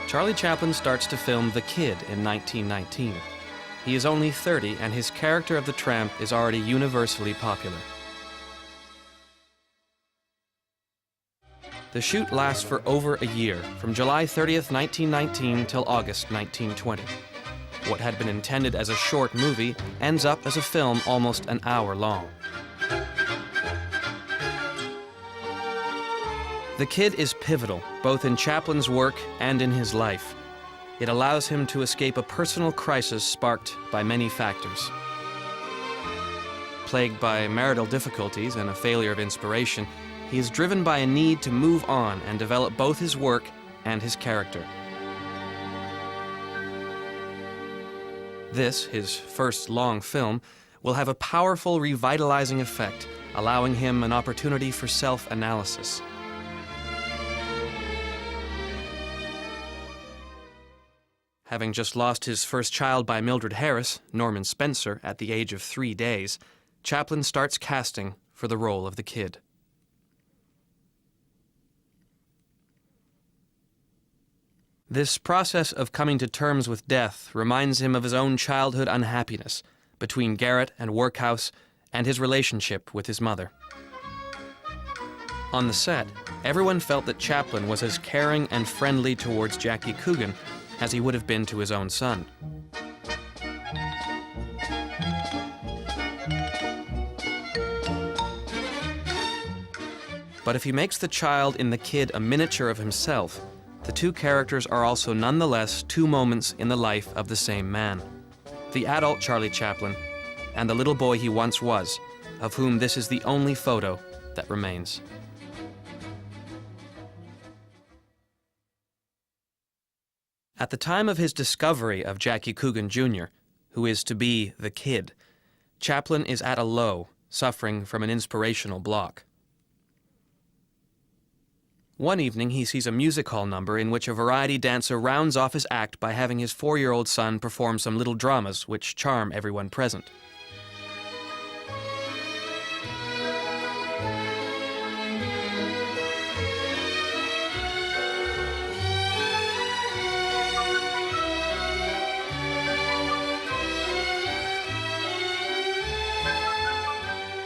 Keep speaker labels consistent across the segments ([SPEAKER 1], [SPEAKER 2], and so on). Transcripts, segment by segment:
[SPEAKER 1] Charlie Chaplin starts to film The Kid in 1919. He is only 30, and his character of the tramp is already universally popular. The shoot lasts for over a year, from July 30th, 1919 till August 1920. What had been intended as a short movie ends up as a film almost an hour long. The Kid is pivotal, both in Chaplin's work and in his life. It allows him to escape a personal crisis sparked by many factors. Plagued by marital difficulties and a failure of inspiration, he is driven by a need to move on and develop both his work and his character. This, his first long film, will have a powerful revitalizing effect, allowing him an opportunity for self-analysis. Having just lost his first child by Mildred Harris, Norman Spencer, at the age of 3 days, Chaplin starts casting for the role of the Kid. This process of coming to terms with death reminds him of his own childhood unhappiness between garret and workhouse and his relationship with his mother. On the set, everyone felt that Chaplin was as caring and friendly towards Jackie Coogan as he would have been to his own son. But if he makes the child in The Kid a miniature of himself, the two characters are also nonetheless two moments in the life of the same man. The adult Charlie Chaplin and the little boy he once was, of whom this is the only photo that remains. At the time of his discovery of Jackie Coogan Jr., who is to be the Kid, Chaplin is at a low, suffering from an inspirational block. One evening, he sees a music hall number in which a variety dancer rounds off his act by having his 4-year-old son perform some little dramas which charm everyone present.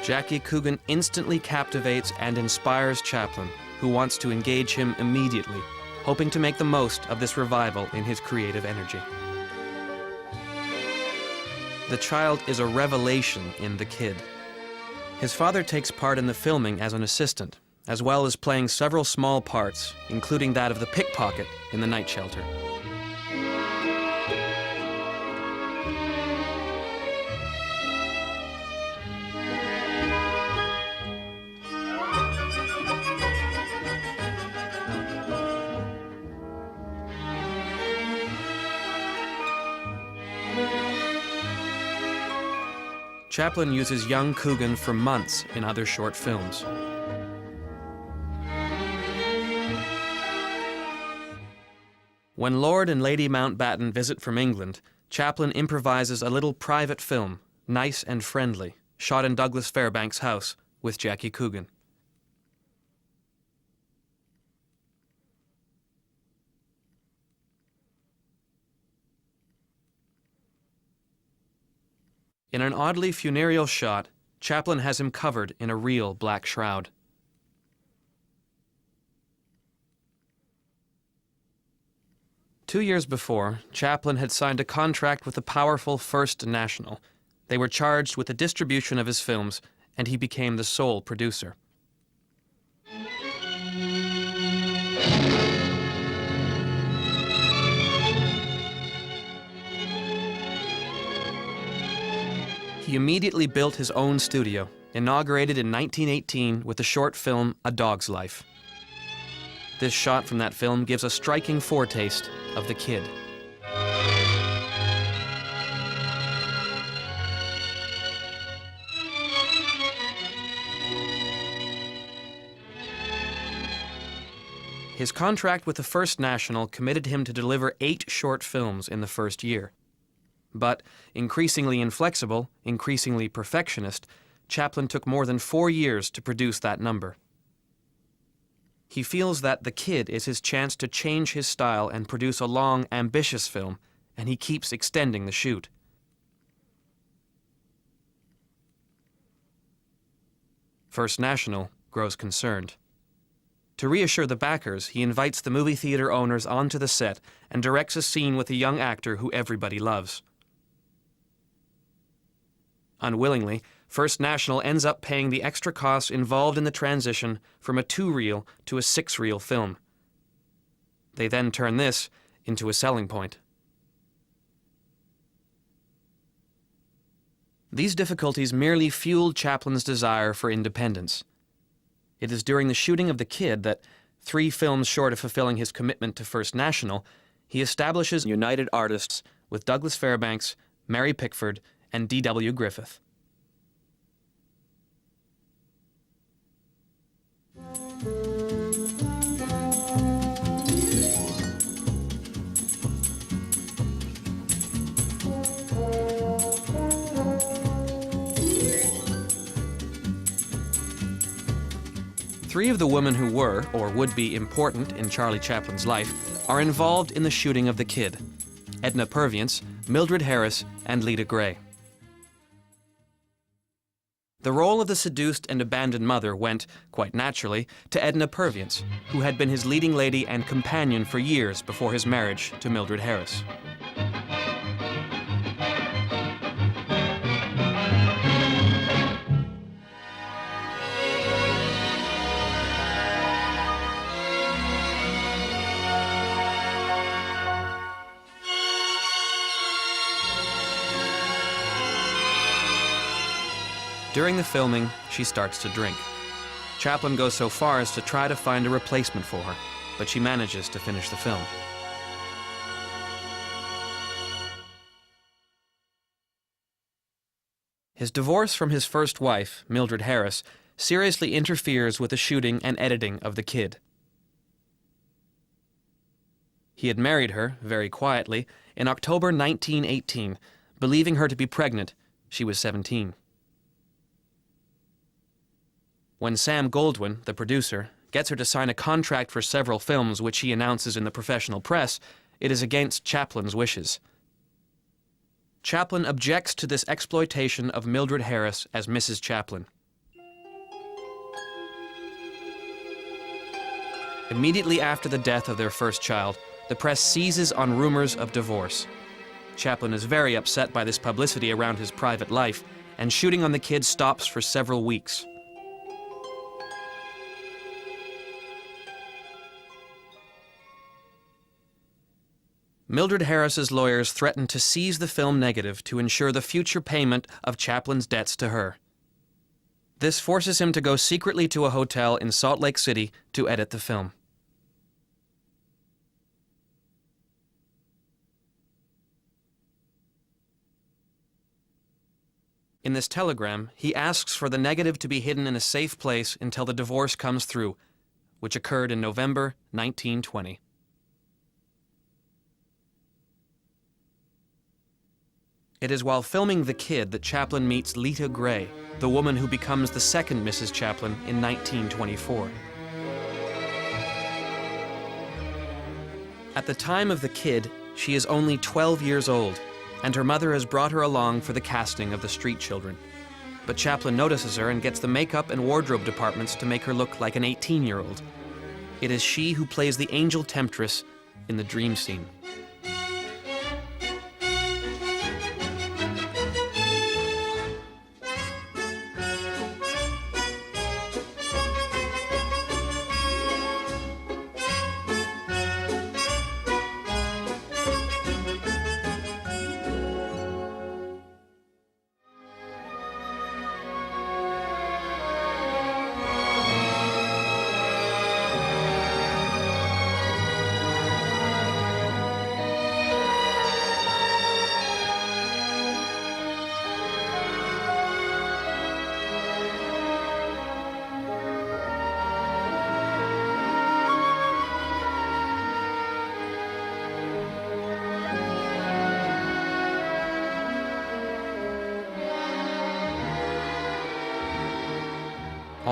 [SPEAKER 1] Jackie Coogan instantly captivates and inspires Chaplin, who wants to engage him immediately, hoping to make the most of this revival in his creative energy. The child is a revelation in The Kid. His father takes part in the filming as an assistant, as well as playing several small parts, including that of the pickpocket in the night shelter. Chaplin uses young Coogan for months in other short films. When Lord and Lady Mountbatten visit from England, Chaplin improvises a little private film, Nice and Friendly, shot in Douglas Fairbanks' house with Jackie Coogan. In an oddly funereal shot, Chaplin has him covered in a real black shroud. Two years before, Chaplin had signed a contract with the powerful First National. They were charged with the distribution of his films, and he became the sole producer. He immediately built his own studio, inaugurated in 1918 with the short film A Dog's Life. This shot from that film gives a striking foretaste of The Kid. His contract with the First National committed him to deliver 8 short films in the first year. But, increasingly inflexible, increasingly perfectionist, Chaplin took more than 4 years to produce that number. He feels that The Kid is his chance to change his style and produce a long, ambitious film, and he keeps extending the shoot. First National grows concerned. To reassure the backers, he invites the movie theater owners onto the set and directs a scene with a young actor who everybody loves. Unwillingly, First National ends up paying the extra costs involved in the transition from a 2-reel to a 6-reel film. They then turn this into a selling point. These difficulties merely fueled Chaplin's desire for independence. It is during the shooting of The Kid that, 3 films short of fulfilling his commitment to First National, he establishes United Artists with Douglas Fairbanks, Mary Pickford, and D.W. Griffith. Three of the women who were, or would be, important in Charlie Chaplin's life are involved in the shooting of The Kid: Edna Purviance, Mildred Harris, and Lita Grey. The role of the seduced and abandoned mother went, quite naturally, to Edna Purviance, who had been his leading lady and companion for years before his marriage to Mildred Harris. During the filming, she starts to drink. Chaplin goes so far as to try to find a replacement for her, but she manages to finish the film. His divorce from his first wife, Mildred Harris, seriously interferes with the shooting and editing of The Kid. He had married her, very quietly, in October 1918, believing her to be pregnant. She was 17. When Sam Goldwyn, the producer, gets her to sign a contract for several films which he announces in the professional press, it is against Chaplin's wishes. Chaplin objects to this exploitation of Mildred Harris as Mrs. Chaplin. Immediately after the death of their first child, the press seizes on rumors of divorce. Chaplin is very upset by this publicity around his private life, and shooting on The Kid stops for several weeks. Mildred Harris's lawyers threaten to seize the film negative to ensure the future payment of Chaplin's debts to her. This forces him to go secretly to a hotel in Salt Lake City to edit the film. In this telegram, he asks for the negative to be hidden in a safe place until the divorce comes through, which occurred in November 1920. It is while filming The Kid that Chaplin meets Lita Grey, the woman who becomes the second Mrs. Chaplin in 1924. At the time of The Kid, she is only 12 years old, and her mother has brought her along for the casting of The Street Children. But Chaplin notices her and gets the makeup and wardrobe departments to make her look like an 18-year-old. It is she who plays the angel temptress in the dream scene.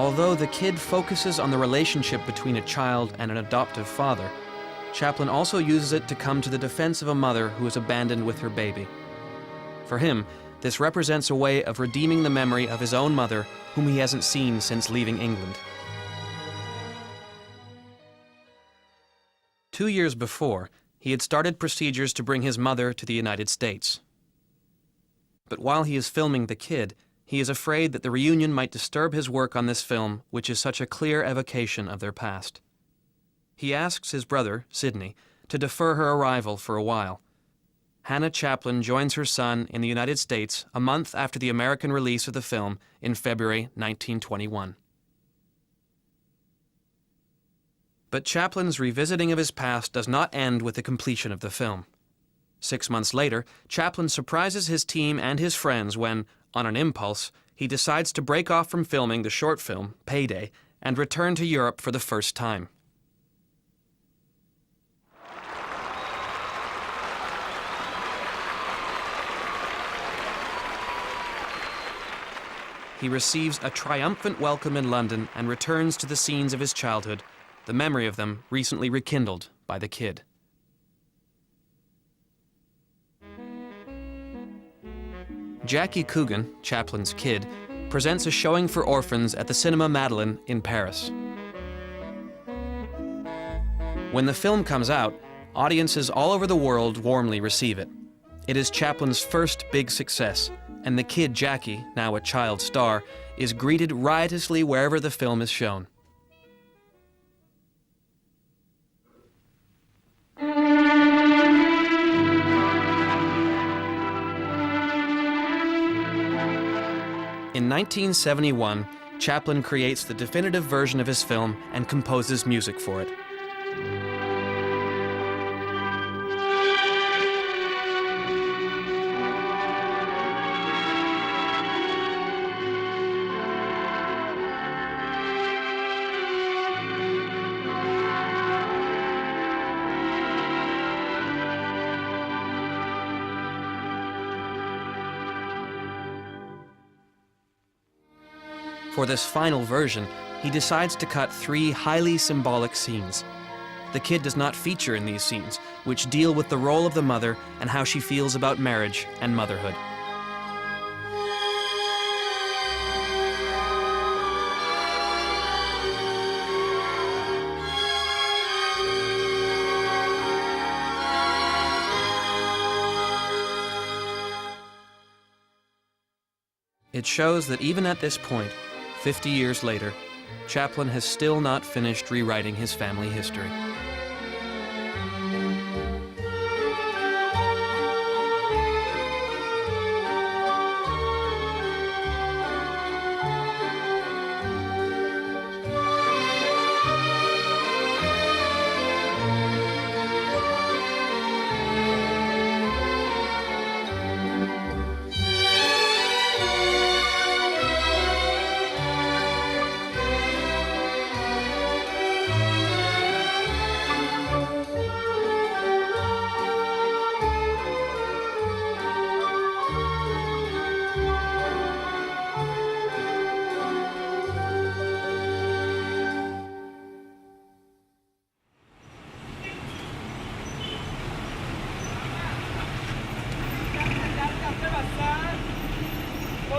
[SPEAKER 1] Although the kid focuses on the relationship between a child and an adoptive father, Chaplin also uses it to come to the defense of a mother who is abandoned with her baby. For him, this represents a way of redeeming the memory of his own mother, whom he hasn't seen since leaving England. 2 years before, he had started procedures to bring his mother to the United States. But while he is filming The Kid, he is afraid that the reunion might disturb his work on this film, which is such a clear evocation of their past. He asks his brother, Sidney, to defer her arrival for a while. Hannah Chaplin joins her son in the United States a month after the American release of the film in February 1921. But Chaplin's revisiting of his past does not end with the completion of the film. 6 months later, Chaplin surprises his team and his friends when, on an impulse, he decides to break off from filming the short film, Payday, and return to Europe for the first time. He receives a triumphant welcome in London and returns to the scenes of his childhood, the memory of them recently rekindled by The Kid. Jackie Coogan, Chaplin's kid, presents a showing for orphans at the Cinema Madeleine in Paris. When the film comes out, audiences all over the world warmly receive it. It is Chaplin's first big success, and the kid Jackie, now a child star, is greeted riotously wherever the film is shown. In 1971, Chaplin creates the definitive version of his film and composes music for it. For this final version, he decides to cut 3 highly symbolic scenes. The kid does not feature in these scenes, which deal with the role of the mother and how she feels about marriage and motherhood. It shows that even at this point, 50 years later, Chaplin has still not finished rewriting his family history.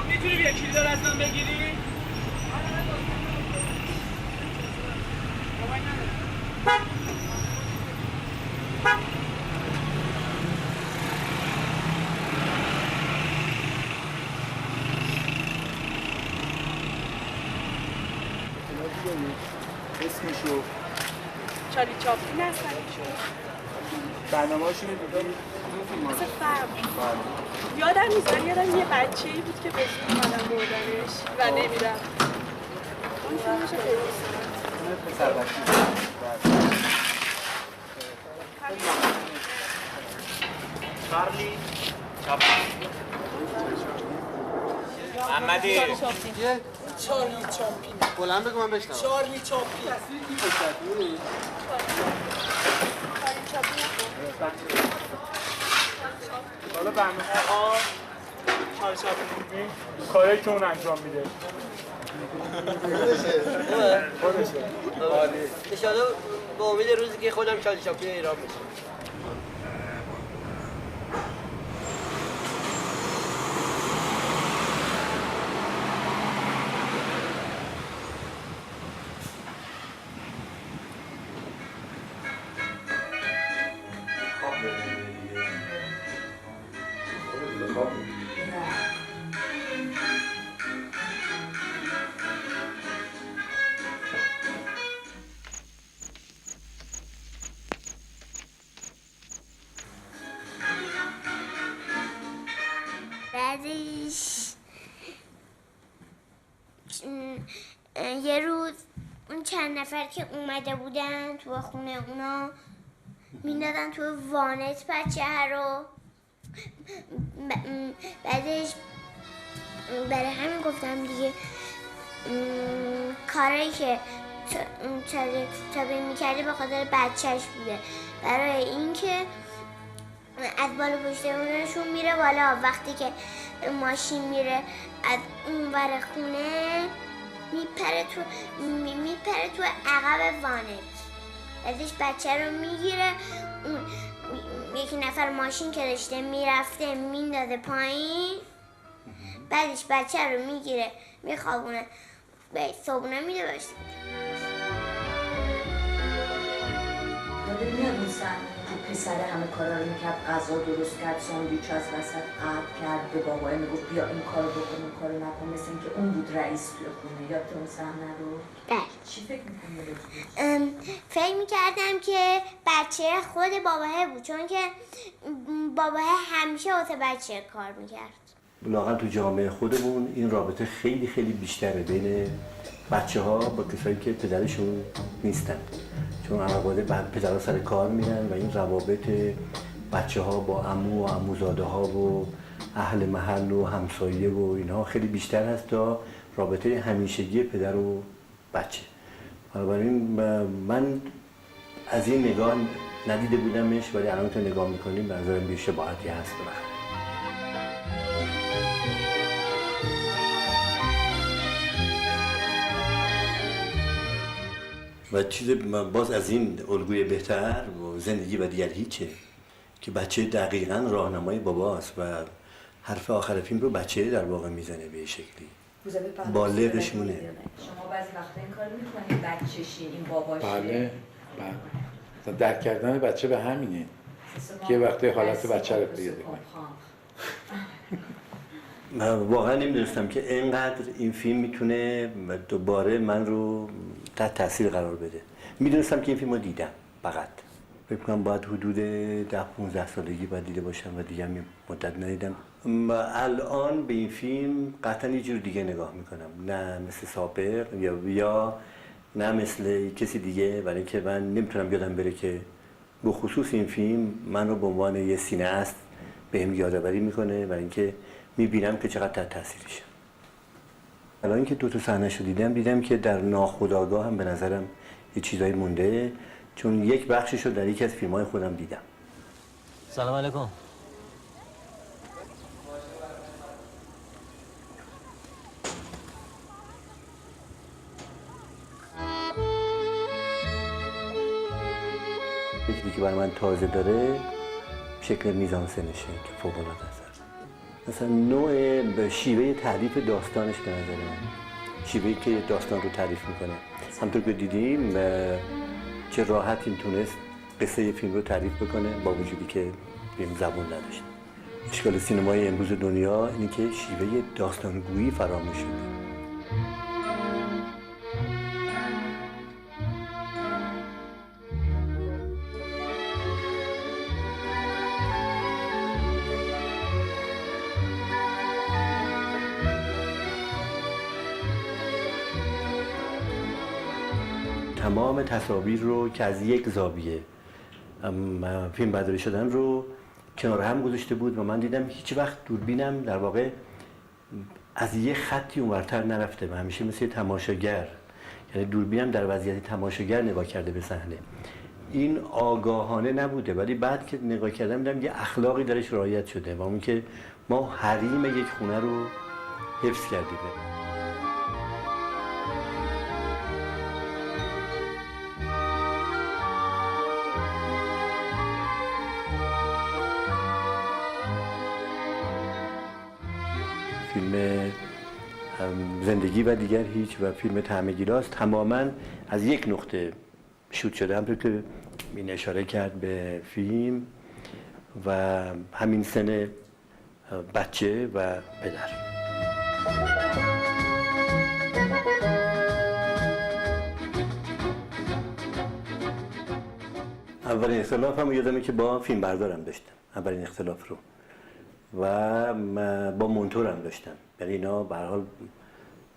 [SPEAKER 2] میتونی یه کلیدار از من بگیری؟
[SPEAKER 3] اسمشو
[SPEAKER 2] چارلی چاپلین هستن ایشون.
[SPEAKER 3] برنامه‌هاشون رو دیدی؟
[SPEAKER 2] مثل یادم نیست، ولی یادم یه بچه‌ای بود که به زور اومدن بردنش و نمیرم. اون فیلمش خیلی دوست دارم.
[SPEAKER 3] پسر بچه‌ای.
[SPEAKER 4] چارلی چاپلین محمدی
[SPEAKER 2] چارلی چاپلین
[SPEAKER 3] بلند بگو من بشنوم.
[SPEAKER 2] چارلی چاپلین
[SPEAKER 4] حالا برنامه چارلی چاپلین کاری که اون انجام میده
[SPEAKER 5] خودشه انشالله با امید روزی که خودم چارلی چاپلین ایران بشم.
[SPEAKER 6] بعدش یه روز اون چند نفر که اومده بودن تو خونه اونا میدادن تو وانت بچه رو. بعدش برای همین گفتم دیگه کاری که چاپلین میکرده به خاطر بچهش بوده، برای اینکه از بالا پشتمونشون میره بالا، وقتی که ماشین میره از اون ور خونه میپره تو عقب وانت. بعدش بچه رو میگیره، اون یکی نفر ماشین که داشته میرفته میندازه پایین، بعدش بچه رو میگیره میخوابونه، به صبحونه میده باشه.
[SPEAKER 7] یادت میاد اون صحنه که پسر همه کارا رو میکرد، غذا درست کرد، ساندویچ از وسط قطع کرد، به بابای میگفت بیا این کارو بکن اون کارو نکن، مثل اینکه اون بود رئیس توی خونه. یادت اون صحنه رو؟
[SPEAKER 6] بله.
[SPEAKER 7] چی فکر میکنی؟
[SPEAKER 6] فکر میکردم که بچه خود باباه بود، چون که باباه همیشه واسه بچه کار میکرد.
[SPEAKER 8] لااقل تو جامعه خودمون این رابطه خیلی خیلی بیشتره بین بچه ها با کسایی که پدرشون نیستن، چون علاوه بر پدرها سر کار میرن و این روابط بچه ها با عمو و عموزاده ها و اهل محل و همسایه و اینها خیلی بیشتر هست تا رابطه همیشگی پدر و بچه. بنابراین من از این نگاه ندیده بودمش، ولی الان که نگاه میکنیم به نظرم بیش شباهتی هست. و چیز باز از این الگوی بهتر و زندگی و دیگر هیچه که بچه دقیقاً راهنمای باباست و حرف آخر فیلم رو بچه در واقع میزنه به شکلی بالغش مونه.
[SPEAKER 7] شما بعضی وقتا این کار میکنید بچه‌شین این باباشه؟
[SPEAKER 9] بله بله، درک کردن بچه به همینه که وقتی حالت بچه رو پیدا کنه.
[SPEAKER 8] من واقعا نمیدونستم که اینقدر این فیلم میتونه دوباره من رو تحت تاثیر قرار بده. میدونستم که این فیلم رو دیدم، فقط فکر کنم باید حدود 10-15 سالگی باید دیده باشم و دیگه هم مدت ندیدم. الان به این فیلم قطعا یه جور دیگه نگاه میکنم، نه مثل سابق یا نه مثل کسی دیگه، برای اینکه من نمیتونم یادم بره که به خصوص این فیلم من رو به عنوان یه سینه‌است بهم یادآوری میکنه، برای اینکه میبینم که چقدر تحت تاثیرشم. الان که دو تا صحنه‌شو دیدم که در ناخودآگاه هم به نظرم یه چیزایی مونده، چون یک بخششو در یکی از فیلم‌های خودم دیدم.
[SPEAKER 10] سلام علیکم.
[SPEAKER 8] چیزی که برای من تازه داره شکل میزانسنشه که فوق‌العاده است. مثلا نوع به شیوه تعریف داستانش به نظر من، شیوهی که داستان رو تعریف میکنه، همطور که دیدیم چه راحت این تونست قصه فیلم رو تعریف بکنه با وجودی که فیلم زبون نداشت. اشکال سینمای امروز دنیا اینه که شیوه داستانگویی فراموش شده. تمام تصاویر رو که از یک زاویه فیلم برداری شدن رو کنار هم گذاشته بود و من دیدم هیچ وقت دوربینم در واقع از یه خطی اونورتر نرفته و همیشه مثل تماشاگر، یعنی دوربینم در وضعیت تماشاگر نگاه کرده به صحنه. این آگاهانه نبوده، ولی بعد که نگاه کردم دیدم یه اخلاقی درش رعایت شده و اون که ما حریم یک خونه رو حفظ کردیم. فیلم زندگی و دیگر هیچ و فیلم طعم گیلاس تماماً از یک نقطه شوت شده. همونطور که این اشاره کرد به فیلم و همین سن بچه و پدر. اولین اختلاف هم یادمه که با فیلم بردارم داشتم، اولین اختلاف رو، و با مونتورم داشتم. یعنی اینا به هر حال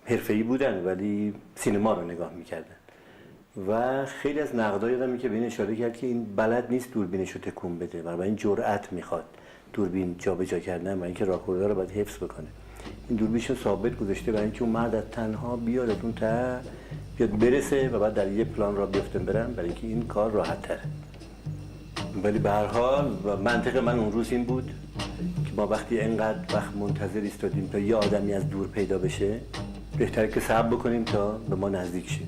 [SPEAKER 8] حرفه‌ای بودن ولی سینما رو نگاه میکردن و خیلی از نقدا یادمه که به این اشاره کرد که این بلد نیست دوربینش رو تکون بده، برای این جرأت میخواد دوربین جابجا کردن و اینکه راهکارها رو باید حفظ بکنه. این دوربینش رو ثابت گذاشته برای اینکه اون مرد از تنها بیاد از اون ته بیاد برسه و بعد در یه پلان را بیفتن برن، برای اینکه این کار راحت تره. ولی به هر حال منطق من اون روز این بود که ما وقتی انقدر وقت منتظر ایستادیم تا یه آدمی از دور پیدا بشه، بهتره که صبر بکنیم تا به ما نزدیک شه.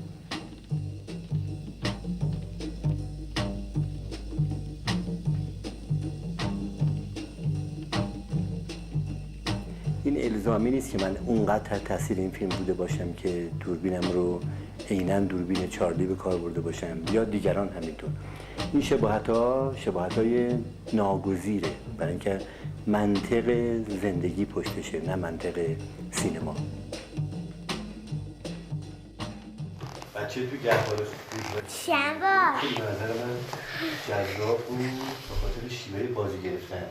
[SPEAKER 8] این الزامی نیست که من اونقدر تاثیر این فیلم بوده باشم که دوربینم رو عیناً دوربین چارلی به کار برده باشم یا دیگران همینطور. این شباهت‌های ناگزیره برای اینکه منطق زندگی پشتشه، نه منطق سینما. بچه تو گهواره
[SPEAKER 6] چند بار؟
[SPEAKER 8] خیلی به نظر من جذاب بود به خاطر شیوه بازی گرفتن.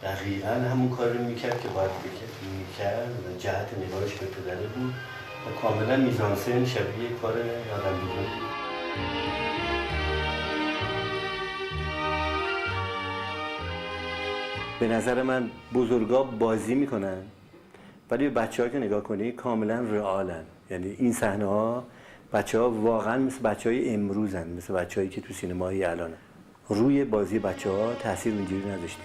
[SPEAKER 8] دقیقاً همون کار رو میکرد که باید میکرد و جهت نگاهش به پدره بود و کاملا میزانسن شبیه کار آدم بزرگ بود. به نظر من بزرگا بازی میکنن ولی بچه‌ها که نگاه کنی کاملا رئالن. یعنی این صحنه ها بچه‌ها واقعا مثل بچه‌های امروزن، مثل بچه‌هایی که تو سینمای الانن. روی بازی بچه‌ها تاثیر اینجوری نذاشته.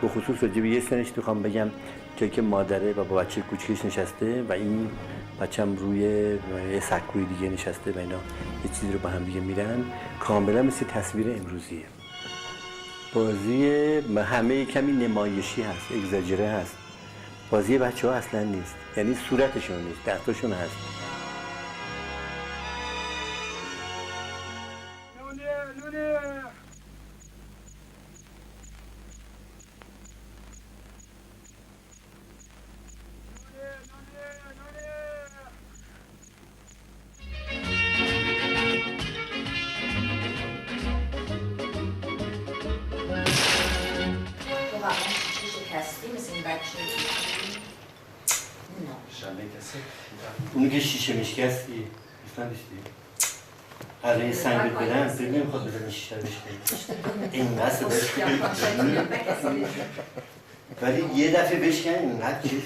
[SPEAKER 8] به خصوص راجع به یه سنش میخوام بگم جایی که مادره و با بچه کوچکش نشسته و این بچه‌م روی یه سکوی دیگه نشسته و اینا یه چیزی رو با هم دیگه میرن، کاملا مثل تصویر امروزیه. بازی همه کمی نمایشی هست، اگزاجره هست. بازی بچه‌ها اصلا نیست، یعنی صورتشون نیست، دستاشون هست. اونی که شیشه میشکستی دوستان داشتی؟ هر یه سنگ بدن فیلم نمیخواد بزنی شیشه بشکنی اینقدر صداش کنی ولی یه دفعه بشکنی اینقدر چیز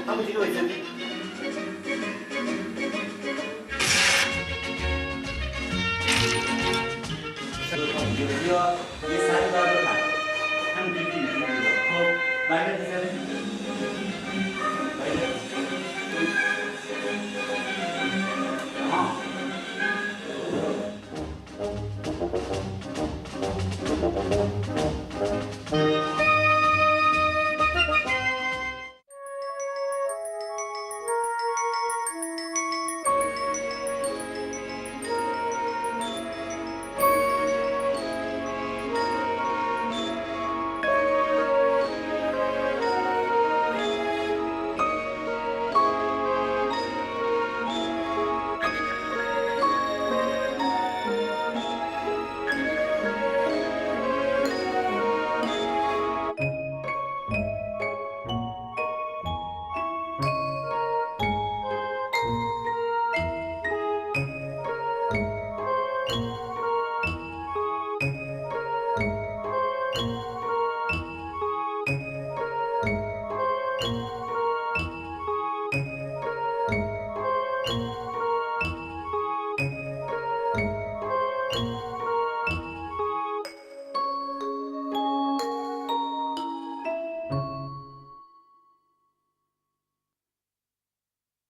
[SPEAKER 8] همون دیگه بایدی
[SPEAKER 5] یا یه سنگ بر